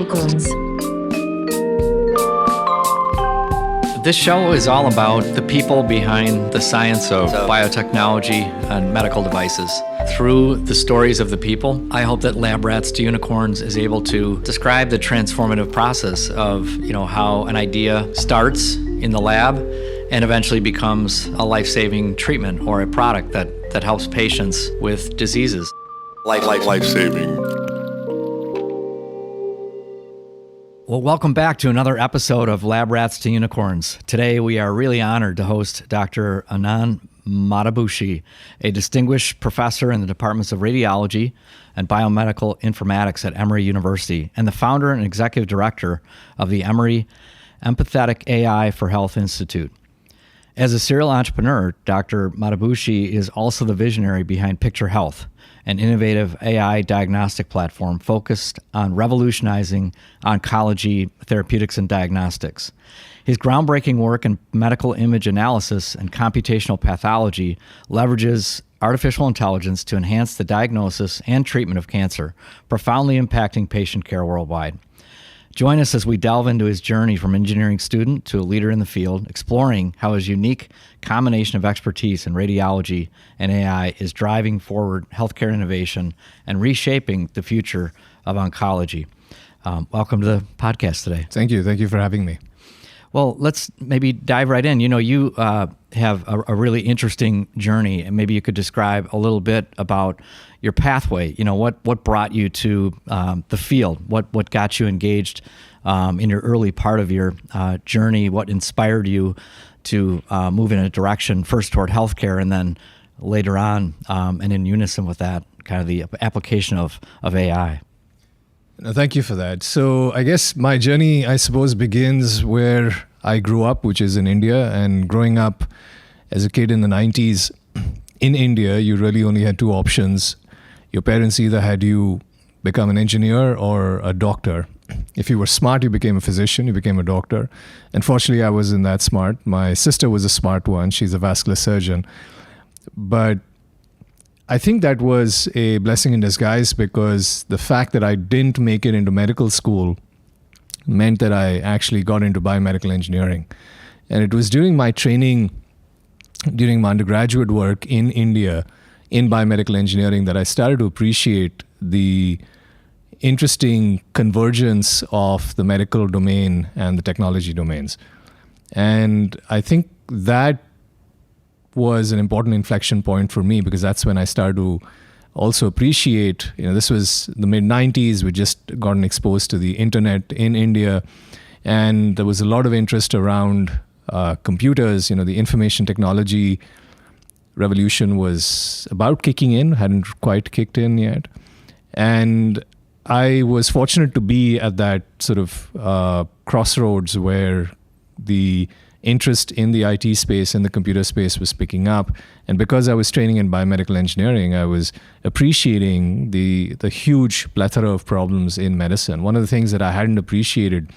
Unicorns. This show is all about the people behind the science of biotechnology and medical devices. Through the stories of the people, I hope that Lab Rats to Unicorns is able to describe the transformative process of, how an idea starts in the lab and eventually becomes a life-saving treatment or a product that helps patients with diseases. Life-saving. Well, welcome back to another episode of Lab Rats to Unicorns. Today, we are really honored to host Dr. Anant Madabhushi, a distinguished professor in the departments of radiology and biomedical informatics at Emory University, and the founder and executive director of the Emory Empathetic AI for Health Institute. As a serial entrepreneur, Dr. Madabhushi is also the visionary behind Picture Health, an innovative AI diagnostic platform focused on revolutionizing oncology, therapeutics, and diagnostics. His groundbreaking work in medical image analysis and computational pathology leverages artificial intelligence to enhance the diagnosis and treatment of cancer, profoundly impacting patient care worldwide. Join us as we delve into his journey from engineering student to a leader in the field, exploring how his unique combination of expertise in radiology and AI is driving forward healthcare innovation and reshaping the future of oncology. Welcome to the podcast today. Thank you. Thank you for having me. Well, let's maybe dive right in. You have a really interesting journey, and maybe you could describe a little bit about your pathway. What brought you to the field? What got you engaged in your early part of your journey? What inspired you to move in a direction first toward healthcare, and then later on, and in unison with that, kind of the application of AI? Thank you for that. So I guess my journey, I suppose, begins where I grew up, which is in India. And growing up as a kid in the 90s, in India, you really only had two options. Your parents either had you become an engineer or a doctor. If you were smart, you became a physician, you became a doctor. Unfortunately, I wasn't that smart. My sister was a smart one. She's a vascular surgeon. But I think that was a blessing in disguise, because the fact that I didn't make it into medical school meant that I actually got into biomedical engineering. And it was during my training, during my undergraduate work in India in biomedical engineering, that I started to appreciate the interesting convergence of the medical domain and the technology domains. And I think that was an important inflection point for me, because that's when I started to also appreciate, this was the mid-90s, we just gotten exposed to the internet in India, and there was a lot of interest around computers. The information technology revolution was about kicking in, hadn't quite kicked in yet. And I was fortunate to be at that sort of crossroads where the interest in the IT space and the computer space was picking up. And because I was training in biomedical engineering, I was appreciating the huge plethora of problems in medicine. One of the things that I hadn't appreciated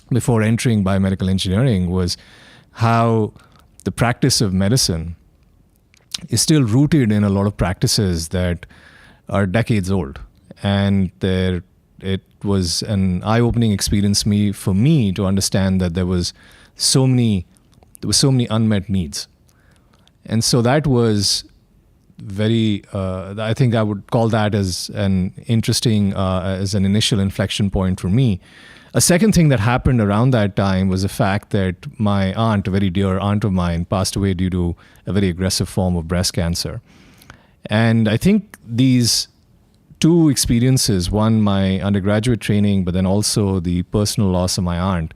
before entering biomedical engineering was how the practice of medicine is still rooted in a lot of practices that are decades old. And it was an eye-opening experience for me to understand that there was so many unmet needs. And so that was very, I think I would call that as an interesting, as an initial inflection point for me. A second thing that happened around that time was the fact that my aunt, a very dear aunt of mine, passed away due to a very aggressive form of breast cancer. And I think these two experiences, one, my undergraduate training, but then also the personal loss of my aunt,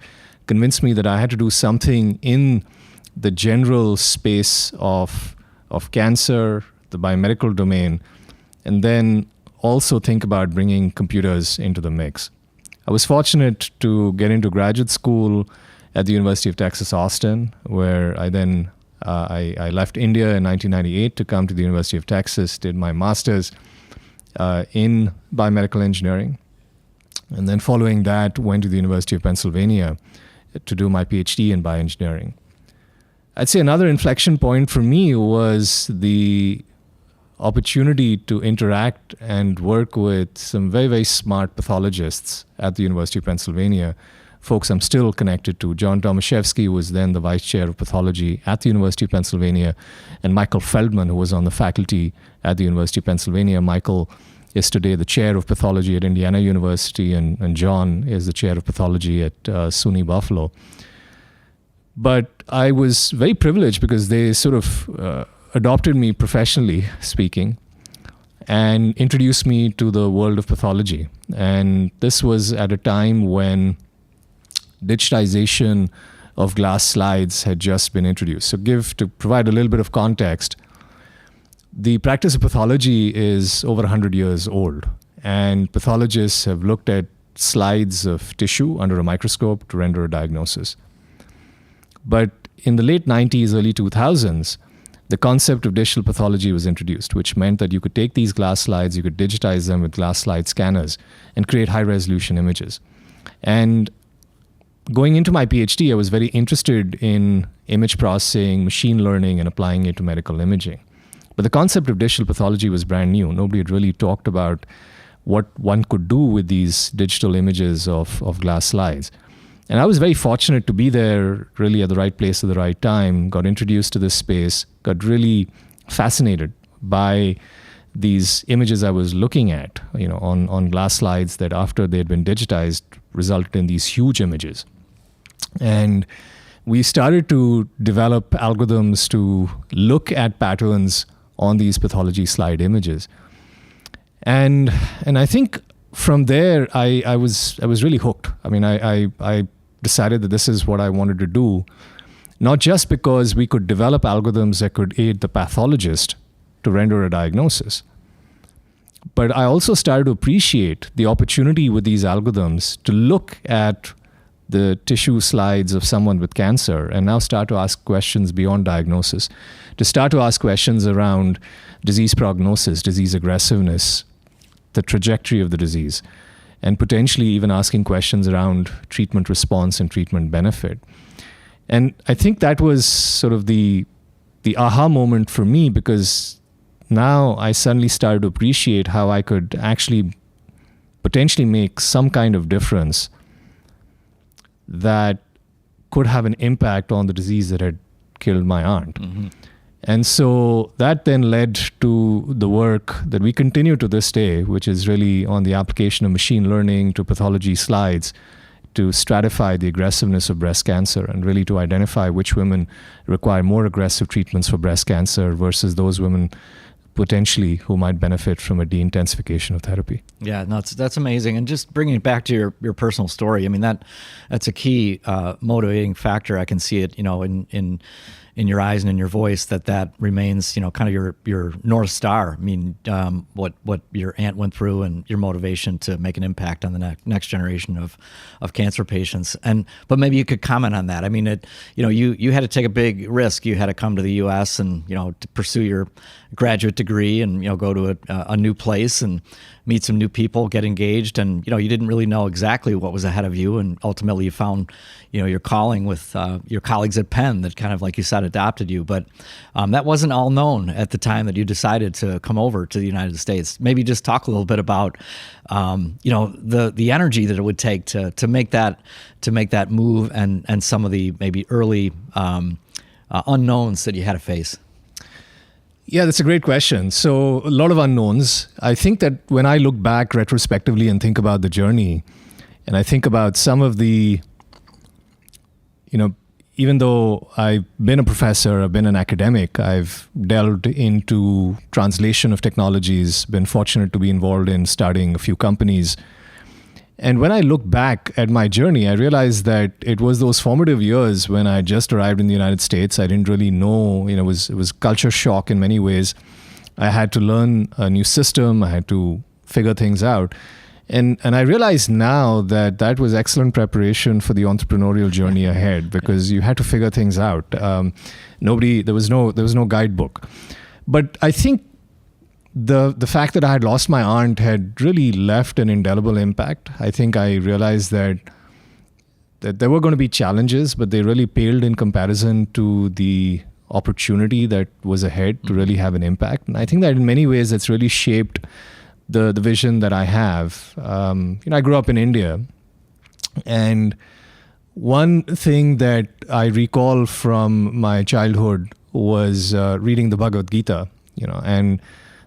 convinced me that I had to do something in the general space of cancer, the biomedical domain, and then also think about bringing computers into the mix. I was fortunate to get into graduate school at the University of Texas, Austin, where I then I left India in 1998 to come to the University of Texas, did my master's in biomedical engineering, and then following that went to the University of Pennsylvania to do my PhD in bioengineering. I'd say another inflection point for me was the opportunity to interact and work with some very, very smart pathologists at the University of Pennsylvania, folks I'm still connected to. John Tomaszewski was then the vice chair of pathology at the University of Pennsylvania, and Michael Feldman, who was on the faculty at the University of Pennsylvania. Michael is today the chair of pathology at Indiana University, and John is the chair of pathology at SUNY Buffalo. But I was very privileged because they sort of adopted me professionally speaking and introduced me to the world of pathology. And this was at a time when digitization of glass slides had just been introduced. So to provide a little bit of context, the practice of pathology is over 100 years old, and pathologists have looked at slides of tissue under a microscope to render a diagnosis. But in the late 90s, early 2000s, the concept of digital pathology was introduced, which meant that you could take these glass slides, you could digitize them with glass slide scanners and create high-resolution images. And going into my PhD, I was very interested in image processing, machine learning, and applying it to medical imaging. But the concept of digital pathology was brand new. Nobody had really talked about what one could do with these digital images of glass slides. And I was very fortunate to be there really at the right place at the right time, got introduced to this space, got really fascinated by these images I was looking at, on glass slides that after they had been digitized resulted in these huge images. And we started to develop algorithms to look at patterns on these pathology slide images. And I think from there, I was really hooked. I mean, I decided that this is what I wanted to do, not just because we could develop algorithms that could aid the pathologist to render a diagnosis, but I also started to appreciate the opportunity with these algorithms to look at the tissue slides of someone with cancer and now start to ask questions beyond diagnosis, to start to ask questions around disease prognosis, disease aggressiveness, the trajectory of the disease, and potentially even asking questions around treatment response and treatment benefit. And I think that was sort of the aha moment for me, because now I suddenly started to appreciate how I could actually potentially make some kind of difference that could have an impact on the disease that had killed my aunt. Mm-hmm. And so that then led to the work that we continue to this day, which is really on the application of machine learning to pathology slides to stratify the aggressiveness of breast cancer and really to identify which women require more aggressive treatments for breast cancer versus those women potentially who might benefit from a de-intensification of therapy. Yeah, no, that's amazing. And just bringing it back to your personal story, I mean, that's a key motivating factor. I can see it, in your eyes and in your voice that remains, kind of your North Star. I mean, what your aunt went through and your motivation to make an impact on the next generation of cancer patients. But maybe you could comment on that. I mean, you had to take a big risk. You had to come to the U.S. and, to pursue your graduate degree and, go to a new place and meet some new people, get engaged. And, you didn't really know exactly what was ahead of you. And ultimately you found, your calling with your colleagues at Penn that kind of, like you said, adopted you. But that wasn't all known at the time that you decided to come over to the United States. Maybe just talk a little bit about, the energy that it would take to make that move and some of the maybe early unknowns that you had to face. Yeah, that's a great question. So a lot of unknowns. I think that when I look back retrospectively and think about the journey, and I think about some of the, even though I've been a professor, I've been an academic, I've delved into translation of technologies, been fortunate to be involved in starting a few companies. And when I look back at my journey, I realized that it was those formative years when I just arrived in the United States. I didn't really know, it was culture shock in many ways. I had to learn a new system. I had to figure things out. And I realize now that was excellent preparation for the entrepreneurial journey ahead, because you had to figure things out. There was no guidebook. But I think the fact that I had lost my aunt had really left an indelible impact. I think I realized that there were going to be challenges, but they really paled in comparison to the opportunity that was ahead to really have an impact. And I think that in many ways it's really shaped the vision that I have. I grew up in India, and one thing that I recall from my childhood was reading the Bhagavad Gita, and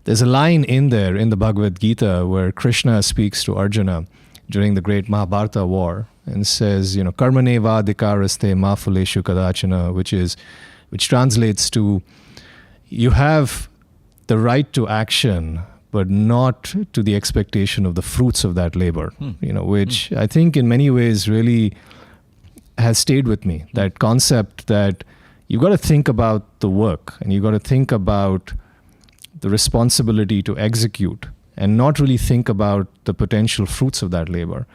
there's a line in there in the Bhagavad Gita where Krishna speaks to Arjuna during the great Mahabharata war and says, karmane vadikaraste ma phuleshu kadachana, which translates to, you have the right to action, but not to the expectation of the fruits of that labor, which I think in many ways really has stayed with me. That concept that you've got to think about the work and you've got to think about the responsibility to execute and not really think about the potential fruits of that labor.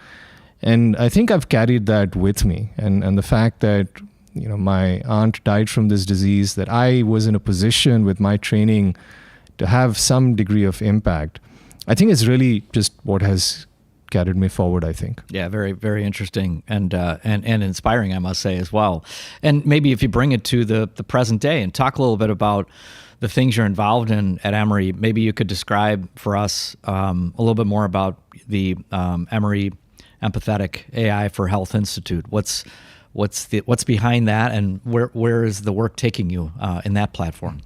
And I think I've carried that with me. And the fact that, my aunt died from this disease, that I was in a position with my training to have some degree of impact, I think is really just what has carried me forward, I think. Yeah, very, very interesting and inspiring, I must say, as well. And maybe if you bring it to the present day and talk a little bit about the things you're involved in at Emory, maybe you could describe for us a little bit more about the Emory Empathetic AI for Health Institute. What's behind that, and where is the work taking you in that platform?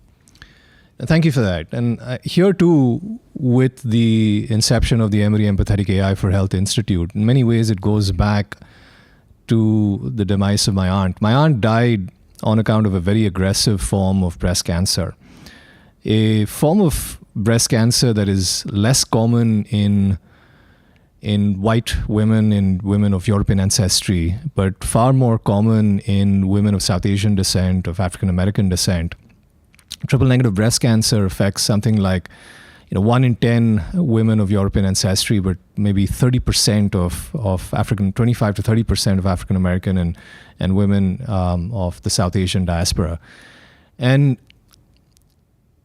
Thank you for that. And here too, with the inception of the Emory Empathetic AI for Health Institute, in many ways it goes back to the demise of my aunt. My aunt died on account of a very aggressive form of breast cancer, a form of breast cancer that is less common in white women, in women of European ancestry, but far more common in women of South Asian descent, of African American descent. Triple negative breast cancer affects something like 1 in 10 women of European ancestry, but maybe 30% of African, 25 to 30% of African American and women of the South Asian diaspora. And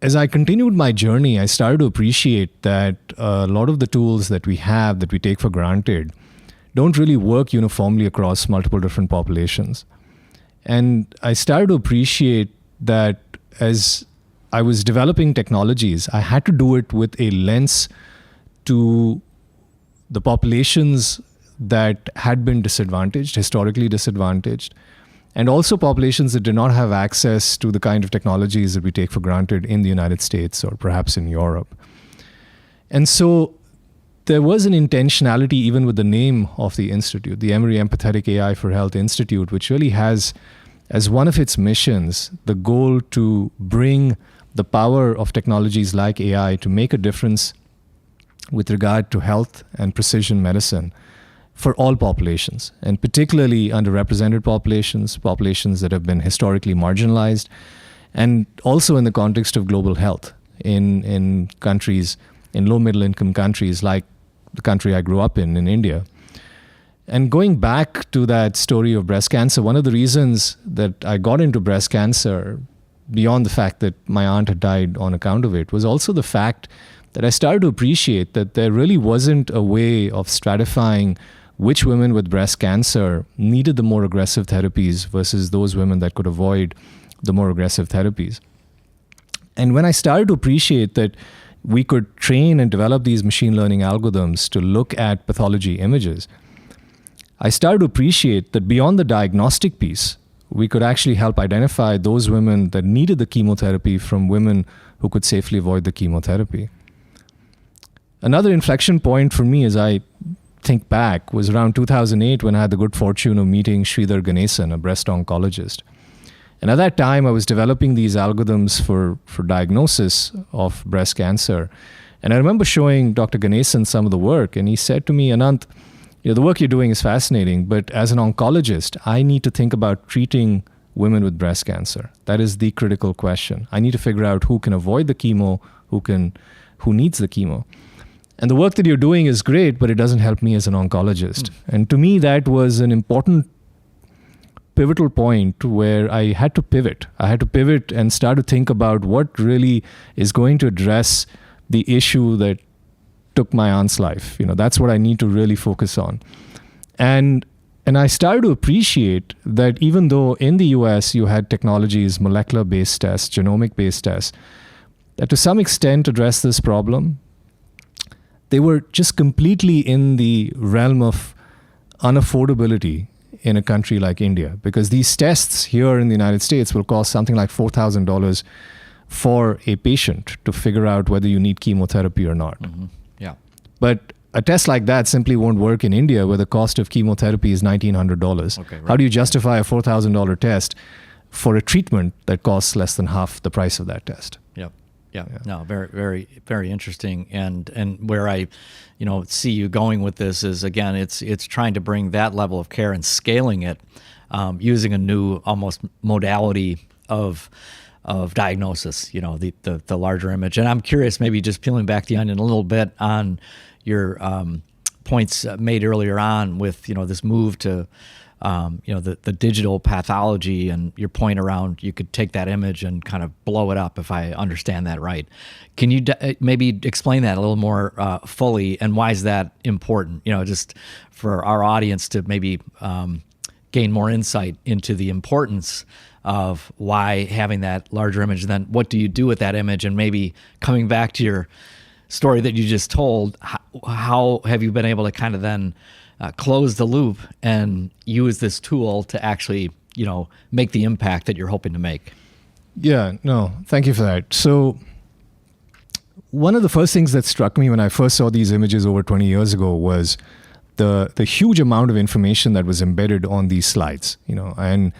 as I continued my journey, I started to appreciate that a lot of the tools that we have, that we take for granted, don't really work uniformly across multiple different populations. And I started to appreciate that as I was developing technologies, I had to do it with a lens to the populations that had been disadvantaged, historically disadvantaged, and also populations that did not have access to the kind of technologies that we take for granted in the United States or perhaps in Europe. And so there was an intentionality even with the name of the institute, the Emory Empathetic AI for Health Institute, which really has as one of its missions the goal to bring the power of technologies like AI to make a difference with regard to health and precision medicine for all populations, and particularly underrepresented populations that have been historically marginalized, and also in the context of global health in countries, in low middle income countries like the country I grew up in India. And going back to that story of breast cancer, one of the reasons that I got into breast cancer, beyond the fact that my aunt had died on account of it, was also the fact that I started to appreciate that there really wasn't a way of stratifying which women with breast cancer needed the more aggressive therapies versus those women that could avoid the more aggressive therapies. And when I started to appreciate that we could train and develop these machine learning algorithms to look at pathology images, I started to appreciate that beyond the diagnostic piece, we could actually help identify those women that needed the chemotherapy from women who could safely avoid the chemotherapy. Another inflection point for me as I think back was around 2008 when I had the good fortune of meeting Sridhar Ganesan, a breast oncologist. And at that time, I was developing these algorithms for diagnosis of breast cancer. And I remember showing Dr. Ganesan some of the work, and he said to me, Anant, the work you're doing is fascinating, but as an oncologist, I need to think about treating women with breast cancer. That is the critical question. I need to figure out who can avoid the chemo, who needs the chemo. And the work that you're doing is great, but it doesn't help me as an oncologist. And to me, that was an important pivotal point where I had to pivot. I had to pivot and start to think about what really is going to address the issue that took my aunt's life. That's what I need to really focus on. And And I started to appreciate that even though in the US you had technologies, molecular-based tests, genomic-based tests, that to some extent address this problem, they were just completely in the realm of unaffordability in a country like India, because these tests here in the United States will cost something like $4,000 for a patient to figure out whether you need chemotherapy or not. Mm-hmm. Yeah. But a test like that simply won't work in India, where the cost of chemotherapy is $1,900. Okay, right. How do you justify a $4,000 test for a treatment that costs less than half the price of that test? Yep. Yeah. No, very, very, very interesting. And where I, see you going with this is, again, it's trying to bring that level of care and scaling it, using a new almost modality of diagnosis, the larger image. And I'm curious, maybe just peeling back the onion a little bit on your points made earlier on with, this move to, the digital pathology, and your point around you could take that image and kind of blow it up, if I understand that right. Can you maybe explain that a little more fully, and why is that important? Just for our audience to maybe gain more insight into the importance of why having that larger image, and then what do you do with that image, and maybe coming back to your story that you just told, how have you been able to kind of then close the loop and use this tool to actually, make the impact that you're hoping to make? Yeah, no, thank you for that. So one of the first things that struck me when I first saw these images over 20 years ago was the huge amount of information that was embedded on these slides, and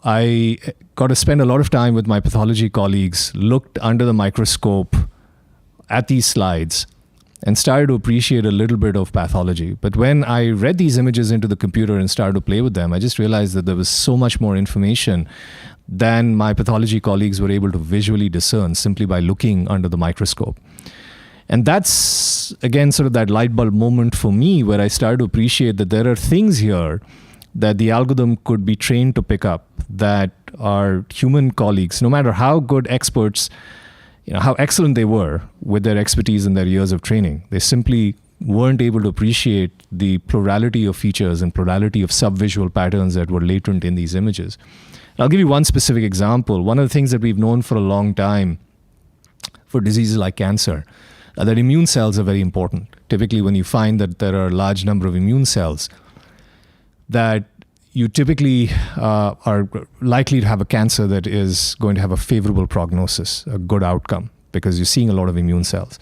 I got to spend a lot of time with my pathology colleagues, looked under the microscope at these slides, and started to appreciate a little bit of pathology. But when I read these images into the computer and started to play with them, I just realized that there was so much more information than my pathology colleagues were able to visually discern simply by looking under the microscope. And that's, again, sort of that light bulb moment for me, where I started to appreciate that there are things here that the algorithm could be trained to pick up, that our human colleagues, no matter how good experts, how excellent they were with their expertise and their years of training, they simply weren't able to appreciate the plurality of features and plurality of subvisual patterns that were latent in these images. I'll give you one specific example. One of the things that we've known for a long time for diseases like cancer, that immune cells are very important. Typically, when you find that there are a large number of immune cells, that you typically are likely to have a cancer that is going to have a favorable prognosis, a good outcome, because you're seeing a lot of immune cells.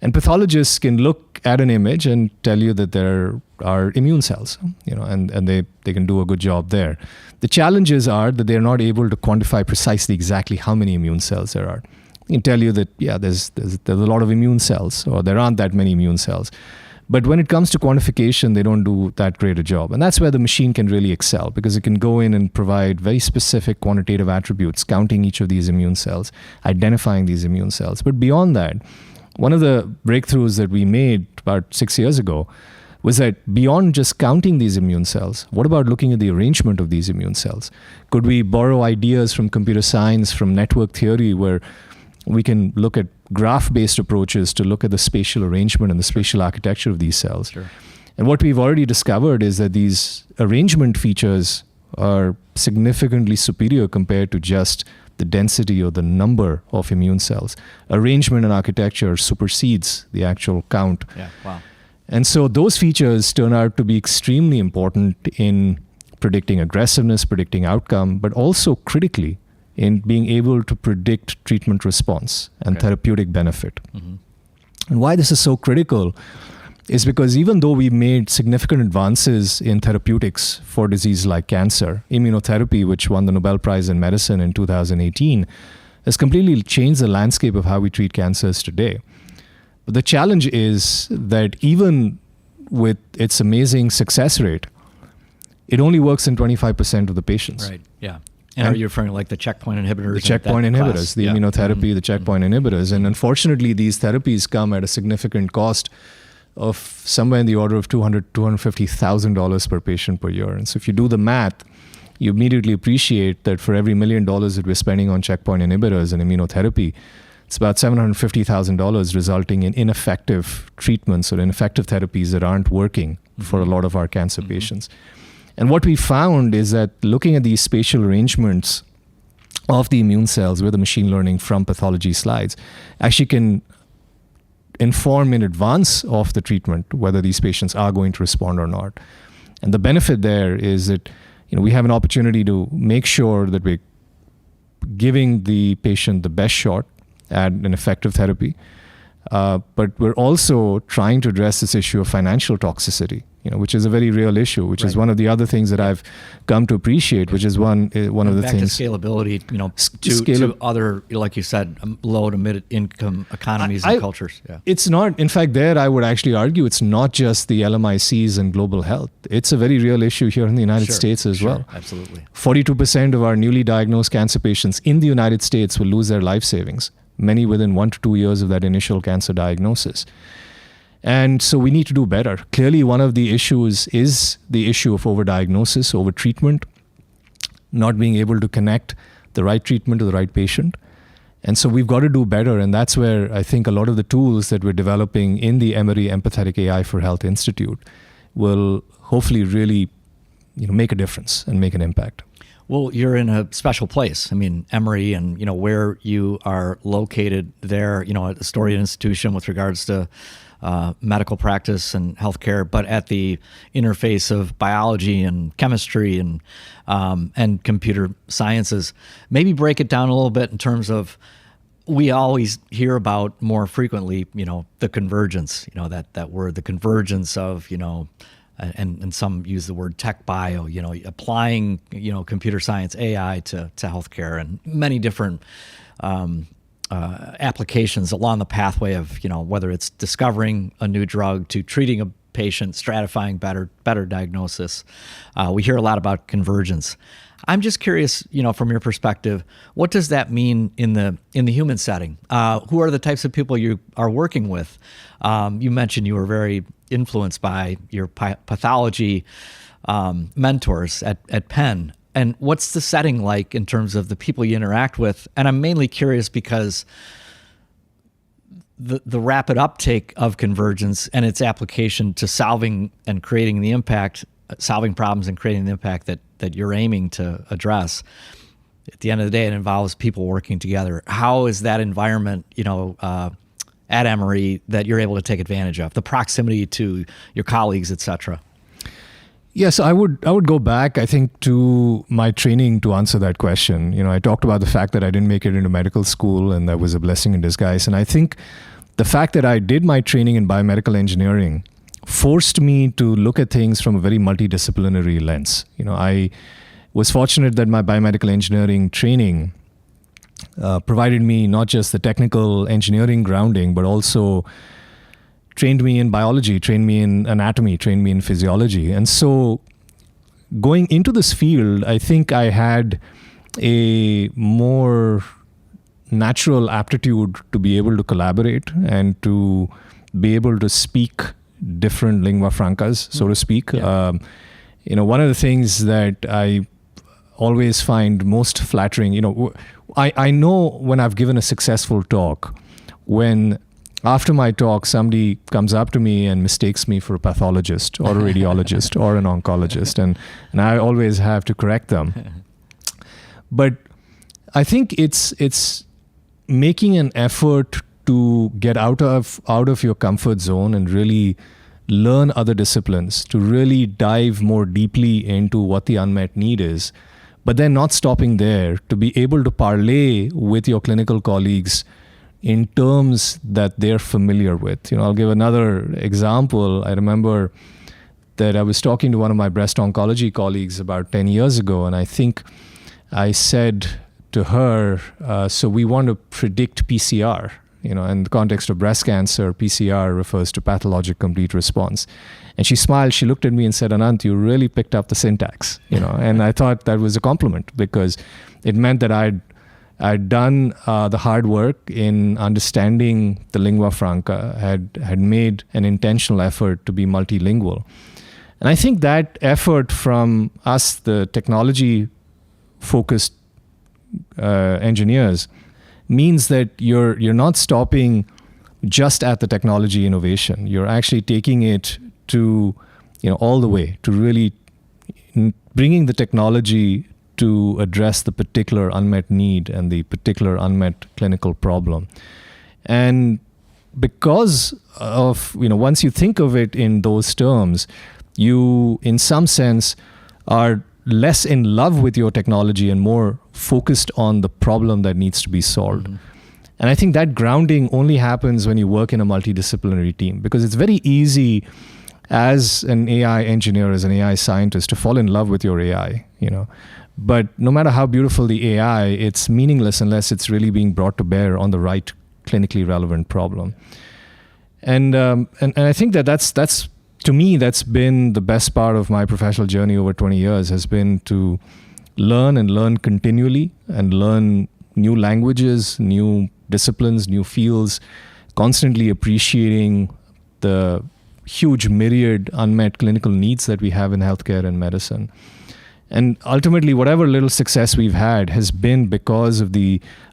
And pathologists can look at an image and tell you that there are immune cells, and they can do a good job there. The challenges are that they're not able to quantify precisely exactly how many immune cells there are. They can tell you that, there's a lot of immune cells, or there aren't that many immune cells. But when it comes to quantification, they don't do that great a job. And that's where the machine can really excel, because it can go in and provide very specific quantitative attributes, counting each of these immune cells, identifying these immune cells. But beyond that, one of the breakthroughs that we made about 6 years ago was that beyond just counting these immune cells, what about looking at the arrangement of these immune cells? Could we borrow ideas from computer science, from network theory, where we can look at graph-based approaches to look at the spatial arrangement and the spatial architecture of these cells? Sure. And what we've already discovered is that these arrangement features are significantly superior compared to just the density or the number of immune cells. Arrangement and architecture supersedes the actual count. Yeah, wow. And so those features turn out to be extremely important in predicting aggressiveness, predicting outcome, but also critically in being able to predict treatment response and therapeutic benefit. Mm-hmm. And why this is so critical is because even though we made significant advances in therapeutics for diseases like cancer, immunotherapy, which won the Nobel Prize in Medicine in 2018, has completely changed the landscape of how we treat cancers today. But the challenge is that even with its amazing success rate, it only works in 25% of the patients. Right, yeah. And are you referring to like the checkpoint inhibitors? The checkpoint inhibitors, the immunotherapy, the checkpoint inhibitors. And unfortunately, these therapies come at a significant cost of somewhere in the order of $200,000 to $250,000 per patient per year. And so if you do the math, you immediately appreciate that for every $1 million that we're spending on checkpoint inhibitors and immunotherapy, it's about $750,000 resulting in ineffective treatments or ineffective therapies that aren't working for a lot of our cancer patients. And what we found is that looking at these spatial arrangements of the immune cells with the machine learning from pathology slides actually can inform in advance of the treatment whether these patients are going to respond or not. And the benefit there is that we have an opportunity to make sure that we're giving the patient the best shot at an effective therapy. But we're also trying to address this issue of financial toxicity, which is a very real issue, which is one of the other things that I've come to appreciate, which is one of the things. To scalability, to other, like you said, low to mid-income economies and cultures. Yeah. It's not, in fact, there I would actually argue it's not just the LMICs and global health. It's a very real issue here in the United States as well. Absolutely. 42% of our newly diagnosed cancer patients in the United States will lose their life savings, many within 1 to 2 years of that initial cancer diagnosis. And so we need to do better. Clearly, one of the issues is the issue of overdiagnosis, overtreatment, not being able to connect the right treatment to the right patient. And so we've got to do better. And that's where I think a lot of the tools that we're developing in the Emory Empathetic AI for Health Institute will hopefully really make a difference and make an impact. Well, you're in a special place. I mean, Emory and, where you are located there, a storied institution with regards to medical practice and healthcare, but at the interface of biology and chemistry and computer sciences. Maybe break it down a little bit in terms of, we always hear about more frequently, the convergence, that word, the convergence of, and some use the word tech bio, applying, computer science, AI to healthcare and many different applications along the pathway of, whether it's discovering a new drug to treating a patient, stratifying better diagnosis. We hear a lot about convergence. I'm just curious, from your perspective, what does that mean in the human setting? Who are the types of people you are working with? You mentioned you were very influenced by your pathology mentors at Penn. And what's the setting like in terms of the people you interact with? And I'm mainly curious because the rapid uptake of convergence and its application to solving and creating the impact, solving problems and creating the impact that you're aiming to address, at the end of the day, it involves people working together. How is that environment, at Emory that you're able to take advantage of? The proximity to your colleagues, et cetera. Yes, I would go back, I think, to my training to answer that question. I talked about the fact that I didn't make it into medical school, and that was a blessing in disguise. And I think the fact that I did my training in biomedical engineering forced me to look at things from a very multidisciplinary lens. I was fortunate that my biomedical engineering training provided me not just the technical engineering grounding, but also trained me in biology, trained me in anatomy, trained me in physiology. And so going into this field, I think I had a more natural aptitude to be able to collaborate and to be able to speak different lingua francas, so to speak. Yeah. One of the things that I always find most flattering, I know when I've given a successful talk, when after my talk, somebody comes up to me and mistakes me for a pathologist or a radiologist or an oncologist, and I always have to correct them. But I think it's making an effort to get out of your comfort zone and really learn other disciplines, to really dive more deeply into what the unmet need is, but then not stopping there, to be able to parlay with your clinical colleagues in terms that they're familiar with. I'll give another example. I remember that I was talking to one of my breast oncology colleagues about 10 years ago, and I think I said to her, so we want to predict PCR. In the context of breast cancer, PCR refers to pathologic complete response. And she smiled, she looked at me and said, Anant, you really picked up the syntax, and I thought that was a compliment because it meant that I'd done the hard work in understanding the lingua franca, had made an intentional effort to be multilingual. And I think that effort from us, the technology-focused engineers, means that you're not stopping just at the technology innovation. You're actually taking it to all the way to really bringing the technology to address the particular unmet need and the particular unmet clinical problem. And because of, once you think of it in those terms, you, in some sense, are less in love with your technology and more focused on the problem that needs to be solved. Mm-hmm. And I think that grounding only happens when you work in a multidisciplinary team, because it's very easy as an AI engineer, as an AI scientist, to fall in love with your AI, But no matter how beautiful the AI, it's meaningless unless it's really being brought to bear on the right clinically relevant problem. And I think that's to me, that's been the best part of my professional journey over 20 years, has been to learn continually and learn new languages, new disciplines, new fields, constantly appreciating the huge myriad unmet clinical needs that we have in healthcare and medicine. And ultimately, whatever little success we've had has been because of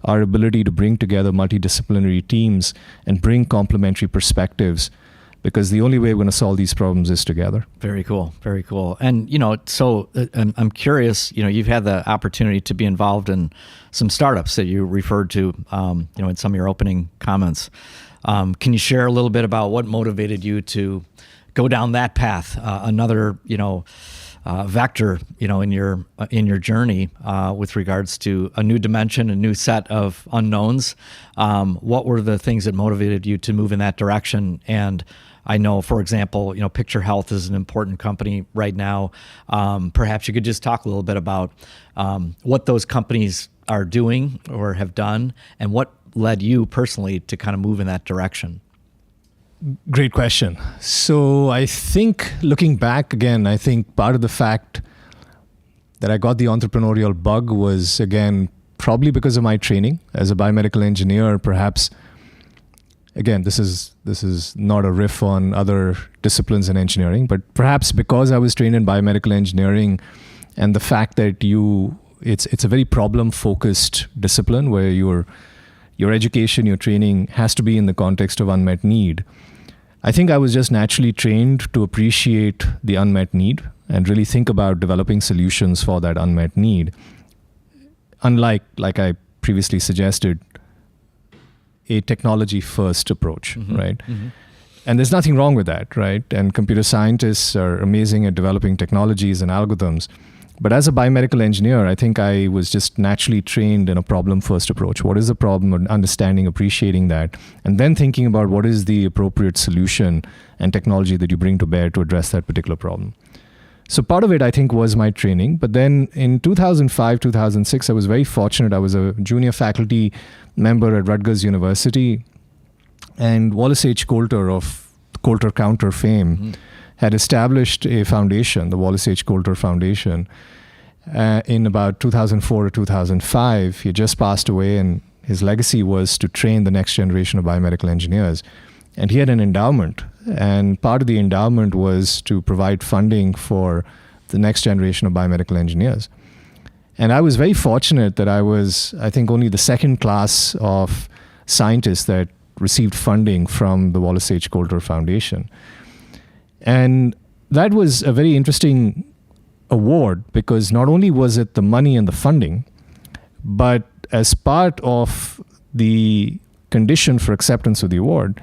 our ability to bring together multidisciplinary teams and bring complementary perspectives, because the only way we're going to solve these problems is together. Very cool. Very cool. And, so I'm curious, you've had the opportunity to be involved in some startups that you referred to, in some of your opening comments. Can you share a little bit about what motivated you to go down that path, another, vector, in your journey with regards to a new dimension, a new set of unknowns? What were the things that motivated you to move in that direction? And I know, for example, Picture Health is an important company right now. Perhaps you could just talk a little bit about what those companies are doing or have done, and what led you personally to kind of move in that direction. Great question. So I think, looking back again, I think part of the fact that I got the entrepreneurial bug was, again, probably because of my training as a biomedical engineer. Perhaps, again, this is not a riff on other disciplines in engineering, but perhaps because I was trained in biomedical engineering, and the fact that it's a very problem-focused discipline where your education, your training has to be in the context of unmet need. I think I was just naturally trained to appreciate the unmet need and really think about developing solutions for that unmet need. Unlike, like I previously suggested, a technology-first approach, mm-hmm. right? Mm-hmm. And there's nothing wrong with that, right? And computer scientists are amazing at developing technologies and algorithms. But as a biomedical engineer, I think I was just naturally trained in a problem-first approach. What is the problem? And understanding, appreciating that, and then thinking about what is the appropriate solution and technology that you bring to bear to address that particular problem. So part of it, I think, was my training. But then in 2005, 2006, I was very fortunate. I was a junior faculty member at Rutgers University. And Wallace H. Coulter of Coulter Counter fame mm-hmm. had established a foundation, the Wallace H. Coulter Foundation, in about 2004 or 2005. He had just passed away, and his legacy was to train the next generation of biomedical engineers. And he had an endowment, and part of the endowment was to provide funding for the next generation of biomedical engineers. And I was very fortunate that I was, I think, only the second class of scientists that received funding from the Wallace H. Coulter Foundation. And that was a very interesting award, because not only was it the money and the funding, but as part of the condition for acceptance of the award,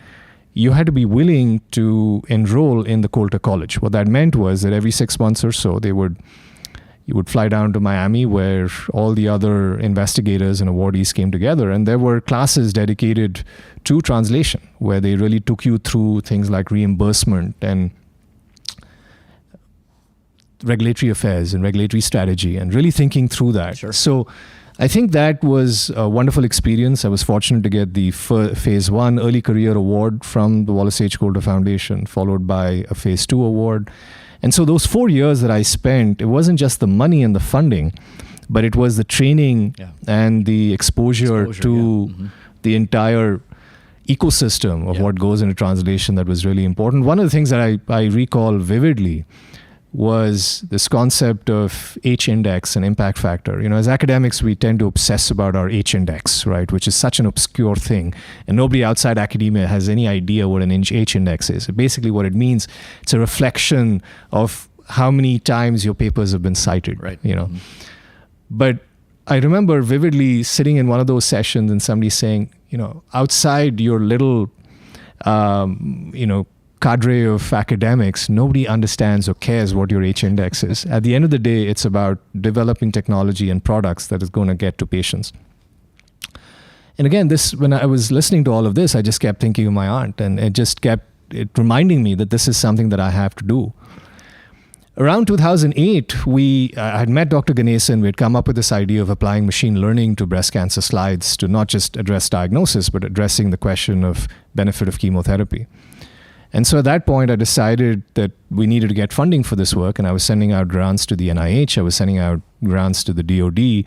you had to be willing to enroll in the Coulter College. What that meant was that every 6 months or so, you would fly down to Miami, where all the other investigators and awardees came together, and there were classes dedicated to translation, where they really took you through things like reimbursement and regulatory affairs and regulatory strategy, and really thinking through that. Sure. So I think that was a wonderful experience. I was fortunate to get the Phase 1 Early Career Award from the Wallace H. Coulter Foundation, followed by a Phase 2 award. And so those 4 years that I spent, it wasn't just the money and the funding, but it was the training and the exposure to mm-hmm. the entire ecosystem of what goes into translation that was really important. One of the things that I recall vividly was this concept of H index and impact factor. As academics, we tend to obsess about our H index, right, which is such an obscure thing. And nobody outside academia has any idea what an H index is. Basically, what it means, it's a reflection of how many times your papers have been cited, right? But I remember vividly sitting in one of those sessions and somebody saying, outside your little, cadre of academics, nobody understands or cares what your H index is. At the end of the day, it's about developing technology and products that is going to get to patients. And again, when I was listening to all of this, I just kept thinking of my aunt, and it just kept reminding me that this is something that I have to do. Around 2008, I had met Dr. Ganesan. We had come up with this idea of applying machine learning to breast cancer slides to not just address diagnosis, but addressing the question of benefit of chemotherapy. And so at that point, I decided that we needed to get funding for this work, and I was sending out grants to the NIH, I was sending out grants to the DoD,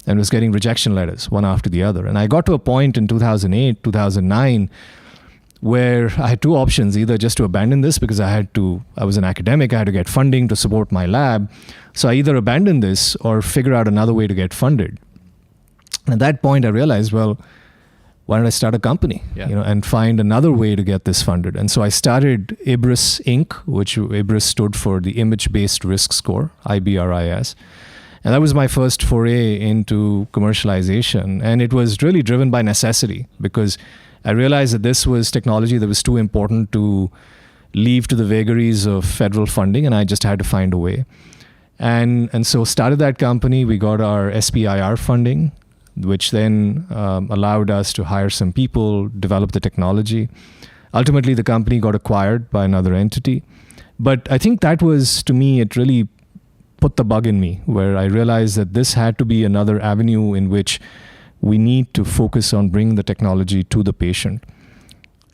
and was getting rejection letters, one after the other. And I got to a point in 2008, 2009, where I had two options, either just to abandon this because I was an academic, I had to get funding to support my lab. So I either abandoned this or figure out another way to get funded. And at that point, I realized, well, why don't I start a company, and find another way to get this funded? And so I started IBRIS Inc., which IBRIS stood for the Image-Based Risk Score, IBRIS. And that was my first foray into commercialization. And it was really driven by necessity, because I realized that this was technology that was too important to leave to the vagaries of federal funding, and I just had to find a way. And so started that company. We got our SBIR funding, which then allowed us to hire some people, develop the technology. Ultimately, the company got acquired by another entity. But I think that was, to me, it really put the bug in me, where I realized that this had to be another avenue in which we need to focus on bringing the technology to the patient.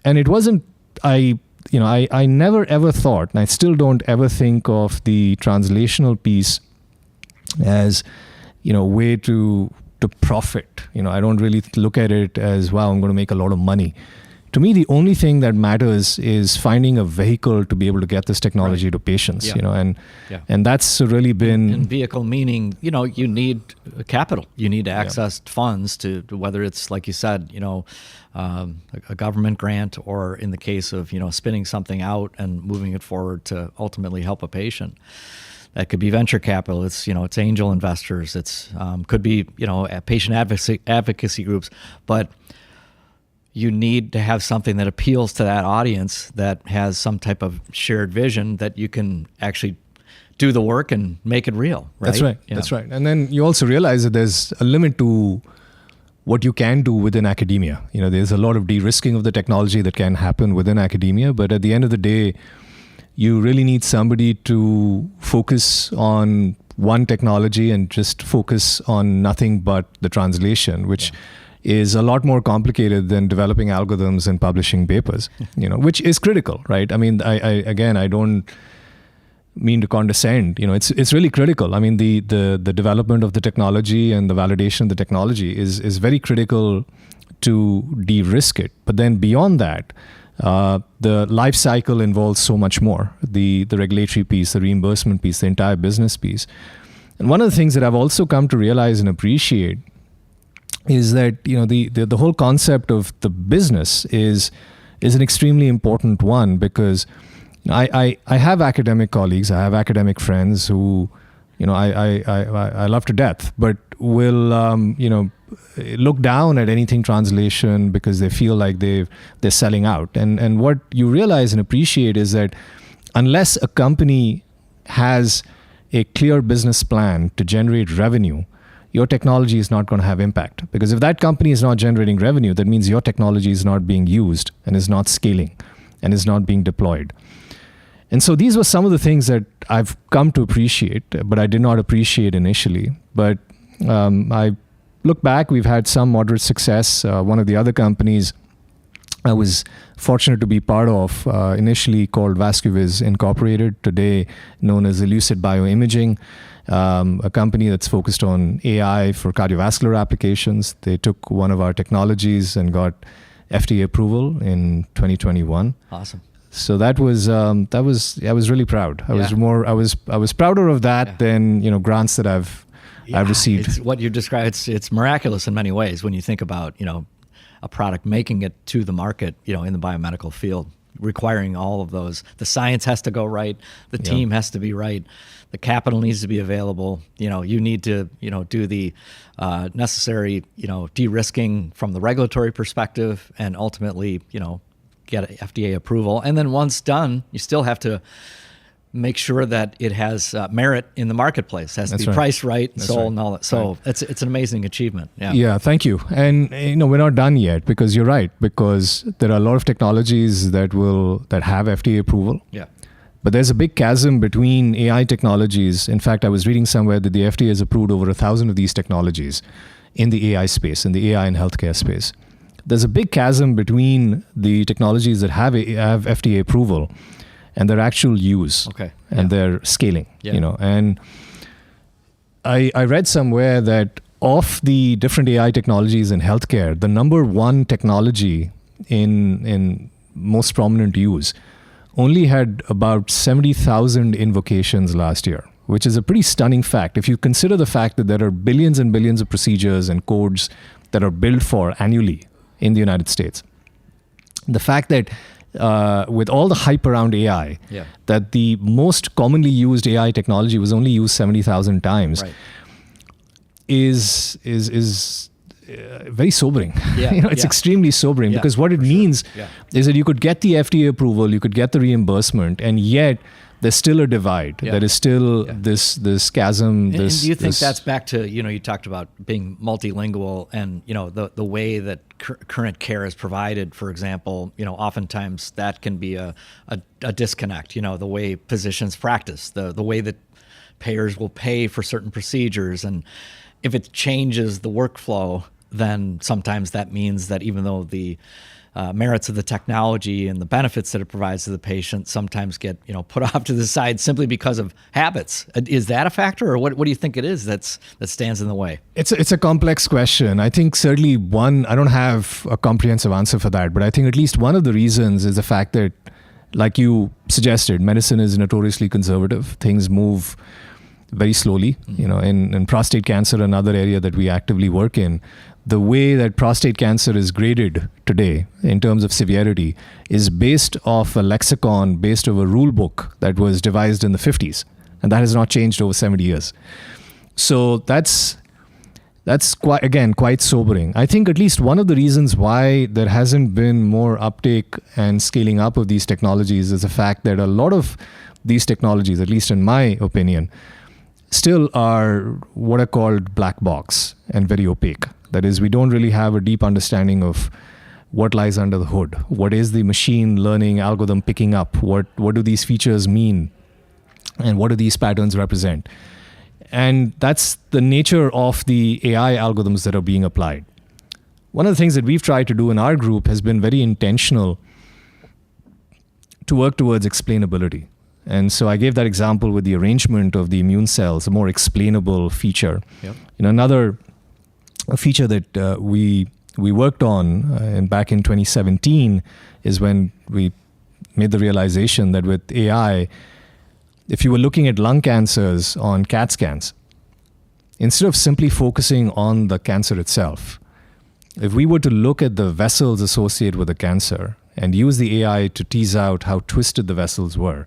And it wasn't, I never ever thought, and I still don't ever think of the translational piece as, way to profit. I don't really look at it as, wow, I'm going to make a lot of money. To me, the only thing that matters is finding a vehicle to be able to get this technology to patients, and that's really been... And vehicle meaning, you need capital. You need to access funds to whether it's, like you said, a government grant, or in the case of, spinning something out and moving it forward to ultimately help a patient. That could be venture capital. It's it's angel investors. It's could be patient advocacy groups. But you need to have something that appeals to that audience, that has some type of shared vision that you can actually do the work and make it real. Right? That's right. Yeah. That's right. And then you also realize that there's a limit to what you can do within academia. There's a lot of de-risking of the technology that can happen within academia, but at the end of the day, you really need somebody to focus on one technology and just focus on nothing but the translation, which is a lot more complicated than developing algorithms and publishing papers, which is critical, right? I mean, I don't mean to condescend. It's really critical. I mean, the development of the technology and the validation of the technology is very critical to de-risk it. But then beyond that, the life cycle involves so much more. The regulatory piece, the reimbursement piece, the entire business piece. And one of the things that I've also come to realize and appreciate is that the whole concept of the business is an extremely important one, because I have academic colleagues, I have academic friends who I love to death, but will look down at anything translation because they feel like they're selling out. And what you realize and appreciate is that unless a company has a clear business plan to generate revenue, your technology is not going to have impact. Because if that company is not generating revenue, that means your technology is not being used and is not scaling and is not being deployed. And so these were some of the things that I've come to appreciate, but I did not appreciate initially. But I look back, we've had some moderate success. One of the other companies I was fortunate to be part of, initially called Vascuviz Incorporated, today known as Elucid Bioimaging, a company that's focused on AI for cardiovascular applications. They took one of our technologies and got FDA approval in 2021. Awesome. So that was I was really proud. I was prouder of that than grants that I've received. It's what you describe. It's miraculous in many ways when you think about a product making it to the market in the biomedical field, requiring all of those. The science has to go right. The team has to be right. The capital needs to be available. You need to do the necessary de-risking from the regulatory perspective, and ultimately get FDA approval. And then once done, you still have to make sure that it has merit in the marketplace. It has to be priced right, sold, and all that. So it's an amazing achievement. Yeah, thank you. And we're not done yet, because you're right, because there are a lot of technologies that have FDA approval. Yeah. But there's a big chasm between AI technologies. In fact, I was reading somewhere that the FDA has approved over 1,000 of these technologies in the AI space, in the AI and healthcare space. There's a big chasm between the technologies that have FDA approval and their actual use and their scaling. And I read somewhere that of the different AI technologies in healthcare, the number one technology in most prominent use only had about 70,000 invocations last year, which is a pretty stunning fact. If you consider the fact that there are billions and billions of procedures and codes that are billed for annually in the United States. The fact that with all the hype around AI, that the most commonly used AI technology was only used 70,000 times is very sobering. It's extremely sobering, because what it means is that you could get the FDA approval, you could get the reimbursement, and yet there's still a divide. There is still this chasm. And do you think that's back to, you talked about being multilingual and, the way that current care is provided, for example, oftentimes that can be a disconnect, the way physicians practice, the way that payers will pay for certain procedures. And if it changes the workflow, then sometimes that means that even though the merits of the technology and the benefits that it provides to the patient sometimes get put off to the side simply because of habits. Is that a factor, or what do you think it is that stands in the way? It's a complex question. I think certainly I don't have a comprehensive answer for that, but I think at least one of the reasons is the fact that, like you suggested, medicine is notoriously conservative. Things move very slowly. In prostate cancer, another area that we actively work in, the way that prostate cancer is graded today in terms of severity is based off a lexicon, based off a rule book that was devised in the 50s. And that has not changed over 70 years. So that's quite sobering. I think at least one of the reasons why there hasn't been more uptake and scaling up of these technologies is the fact that a lot of these technologies, at least in my opinion, still are what are called black box and very opaque. That is, we don't really have a deep understanding of what lies under the hood. What is the machine learning algorithm picking up? What do these features mean? And what do these patterns represent? And that's the nature of the AI algorithms that are being applied. One of the things that we've tried to do in our group has been very intentional to work towards explainability. And so I gave that example with the arrangement of the immune cells, a more explainable feature. Another feature that we worked on back in 2017 is when we made the realization that with AI, if you were looking at lung cancers on CAT scans, instead of simply focusing on the cancer itself, if we were to look at the vessels associated with the cancer and use the AI to tease out how twisted the vessels were,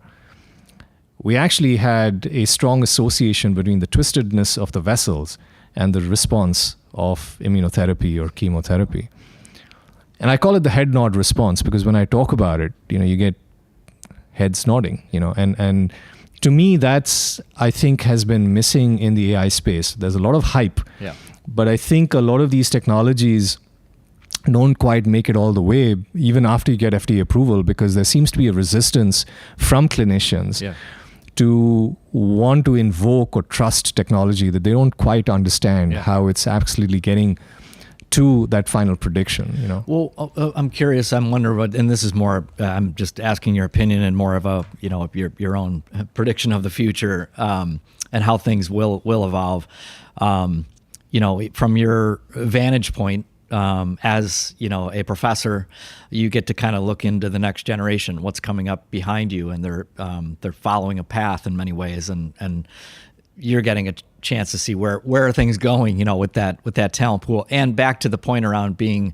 we actually had a strong association between the twistedness of the vessels and the response of immunotherapy or chemotherapy. And I call it the head nod response, because when I talk about it, you get heads nodding, and to me, that's, I think, has been missing in the AI space. There's a lot of hype, but I think a lot of these technologies don't quite make it all the way, even after you get FDA approval, because there seems to be a resistance from clinicians to want to invoke or trust technology that they don't quite understand how it's absolutely getting to that final prediction. Well, I'm curious. I'm wondering what, and this is more, I'm just asking your opinion and more of a, your own prediction of the future and how things will evolve. From your vantage point, as a professor, you get to kind of look into the next generation, what's coming up behind you, and they're following a path in many ways, and you're getting a chance to see where are things going, with that talent pool. And back to the point around being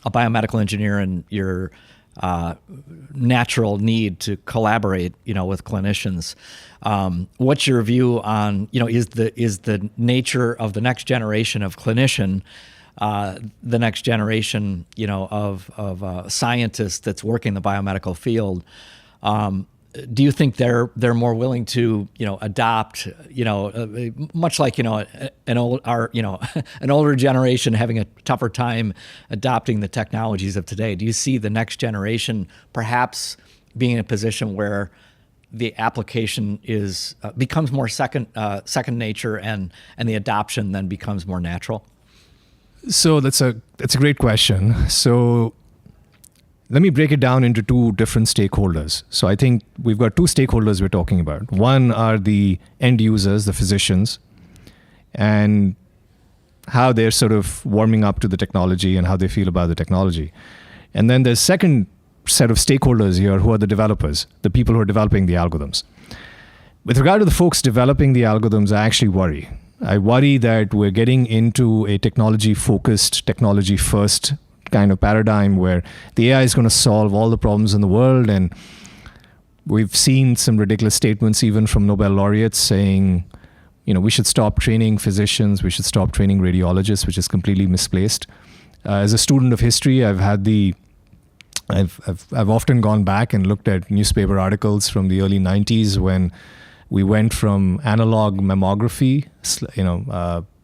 a biomedical engineer and your natural need to collaborate, with clinicians. What's your view on, is the nature of the next generation of clinician, the next generation, of scientists that's working the biomedical field? Do you think they're more willing to, adopt, much like, an older generation having a tougher time adopting the technologies of today? Do you see the next generation perhaps being in a position where the application becomes more second nature, and the adoption then becomes more natural? So that's a great question. So let me break it down into two different stakeholders. So I think we've got two stakeholders we're talking about. One are the end users, the physicians, and how they're sort of warming up to the technology and how they feel about the technology. And then there's second set of stakeholders here who are the developers, the people who are developing the algorithms. With regard to the folks developing the algorithms, I actually worry. I worry that we're getting into a technology-focused, technology-first kind of paradigm where the AI is going to solve all the problems in the world. And we've seen some ridiculous statements even from Nobel laureates saying, we should stop training physicians, we should stop training radiologists, which is completely misplaced. As a student of history, I've often gone back and looked at newspaper articles from the early 90s when we went from analog mammography,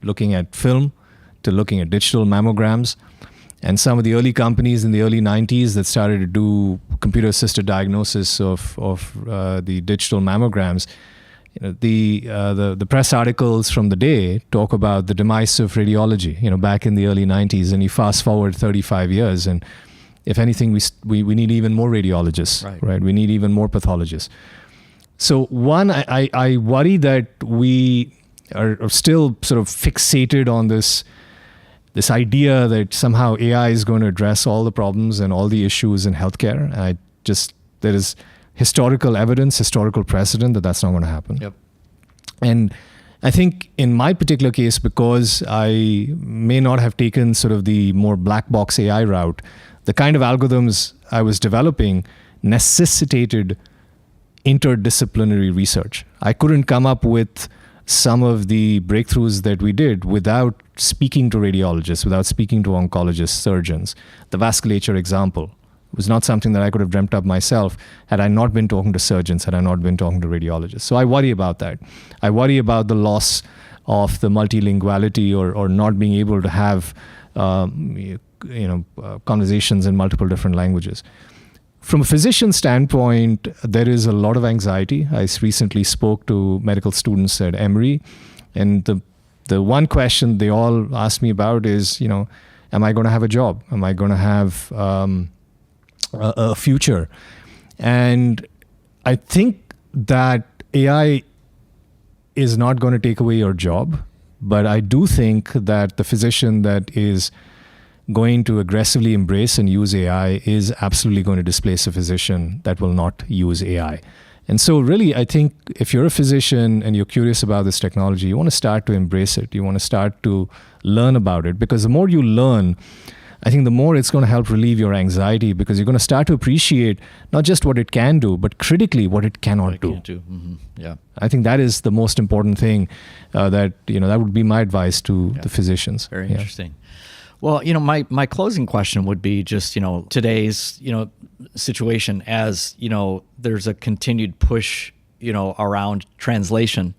looking at film, to looking at digital mammograms. And some of the early companies in the early 90s that started to do computer-assisted diagnosis of the digital mammograms, the press articles from the day talk about the demise of radiology, back in the early 90s. And you fast forward 35 years, and if anything, we need even more radiologists, right? We need even more pathologists. So one, I worry that we are still sort of fixated on this idea that somehow AI is going to address all the problems and all the issues in healthcare. There is historical evidence, historical precedent that that's not going to happen. Yep. And I think in my particular case, because I may not have taken sort of the more black box AI route, the kind of algorithms I was developing necessitated interdisciplinary research. I couldn't come up with some of the breakthroughs that we did without speaking to radiologists, without speaking to oncologists, surgeons. The vasculature example was not something that I could have dreamt up myself had I not been talking to surgeons, had I not been talking to radiologists. So I worry about that. I worry about the loss of the multilinguality or not being able to have conversations in multiple different languages. From a physician standpoint, there is a lot of anxiety. I recently spoke to medical students at Emory, and the one question they all ask me about is, am I going to have a job? Am I going to have a future? And I think that AI is not going to take away your job, but I do think that the physician that is going to aggressively embrace and use AI is absolutely going to displace a physician that will not use AI. And so really, I think if you're a physician and you're curious about this technology, you want to start to embrace it. You want to start to learn about it, because the more you learn, I think the more it's going to help relieve your anxiety, because you're going to start to appreciate not just what it can do, but critically what it cannot do. Mm-hmm. Yeah. I think that is the most important thing that would be my advice to the physicians. Very interesting. Well, my closing question would be just, today's, situation as, there's a continued push, around translation.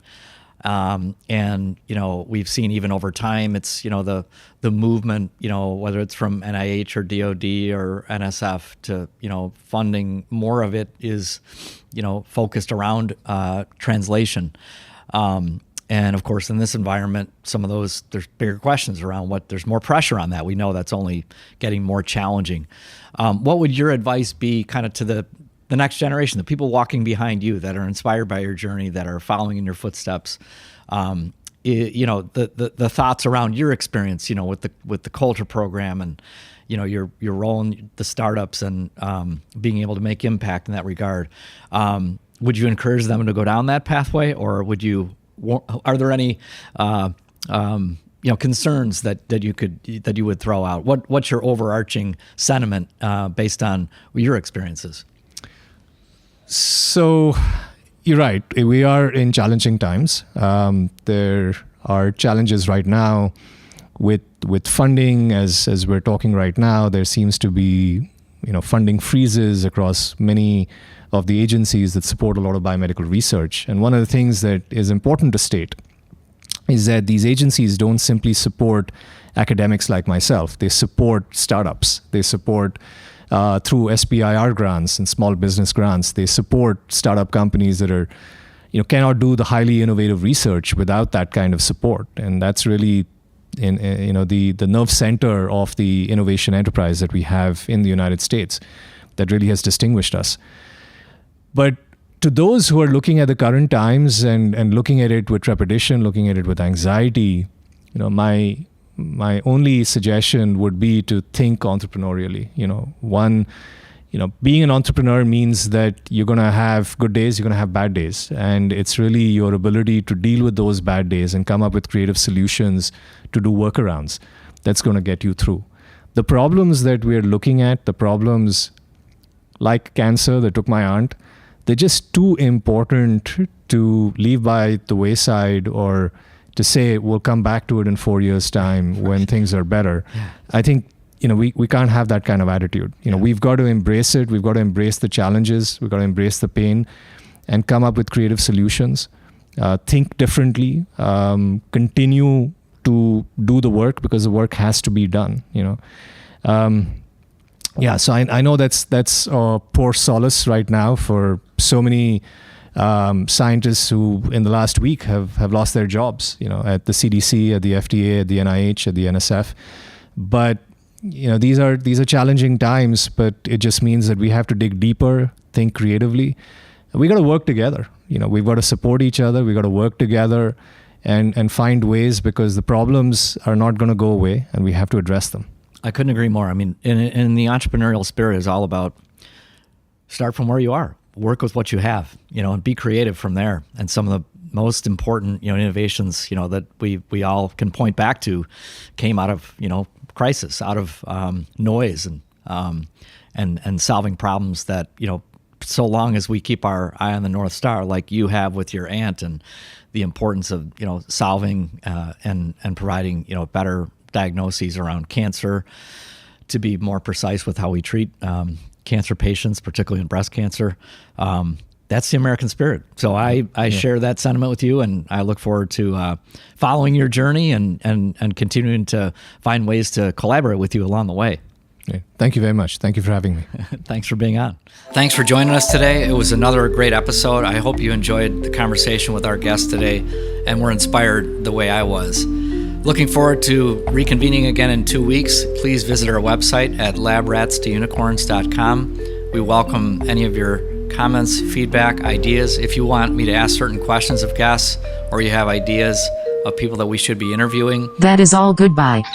And, we've seen even over time, it's, the movement, whether it's from NIH or DOD or NSF to, funding more of it is, focused around translation. And of course, in this environment, there's bigger questions around there's more pressure on that. We know that's only getting more challenging. What would your advice be kind of to the next generation, the people walking behind you that are inspired by your journey, that are following in your footsteps? the thoughts around your experience, with the culture program and, your role in the startups and being able to make impact in that regard. Would you encourage them to go down that pathway, or are there any concerns that you would throw out? What's your overarching sentiment based on your experiences? So you're right. We are in challenging times. There are challenges right now with funding. As we're talking right now, there seems to be funding freezes across many of the agencies that support a lot of biomedical research. And one of the things that is important to state is that these agencies don't simply support academics like myself. They support startups. They support through SBIR grants and small business grants. They support startup companies that are, cannot do the highly innovative research without that kind of support. And that's really the nerve center of the innovation enterprise that we have in the United States that really has distinguished us. But to those who are looking at the current times and looking at it with trepidation, looking at it with anxiety, my only suggestion would be to think entrepreneurially. Being an entrepreneur means that you're going to have good days, you're going to have bad days. And it's really your ability to deal with those bad days and come up with creative solutions to do workarounds that's going to get you through. The problems that we're looking at, the problems like cancer that took my aunt, they're just too important to leave by the wayside or to say we'll come back to it in 4 years' time when things are better. Yeah. I think we can't have that kind of attitude. We've got to embrace it. We've got to embrace the challenges. We've got to embrace the pain and come up with creative solutions. Think differently. Continue to do the work because the work has to be done. So I know that's poor solace right now for so many scientists who in the last week have lost their jobs, at the CDC, at the FDA, at the NIH, at the NSF. But these are challenging times, but it just means that we have to dig deeper, think creatively. We got to work together. We've got to support each other. We got to work together and find ways, because the problems are not going to go away and we have to address them. I couldn't agree more. I mean, in the entrepreneurial spirit is all about start from where you are, work with what you have, and be creative from there. And some of the most important, innovations, that we all can point back to came out of, crisis, out of noise and solving problems that, so long as we keep our eye on the North Star, like you have with your aunt, and the importance of, solving and providing, better diagnoses around cancer, to be more precise with how we treat cancer patients, particularly in breast cancer. That's the American spirit. So I share that sentiment with you, and I look forward to following your journey and continuing to find ways to collaborate with you along the way. Yeah. Thank you very much. Thank you for having me. Thanks for being on. Thanks for joining us today. It was another great episode. I hope you enjoyed the conversation with our guest today and were inspired the way I was. Looking forward to reconvening again in 2 weeks. Please visit our website at labratstounicorns.com. We welcome any of your comments, feedback, ideas. If you want me to ask certain questions of guests, or you have ideas of people that we should be interviewing. That is all. Goodbye.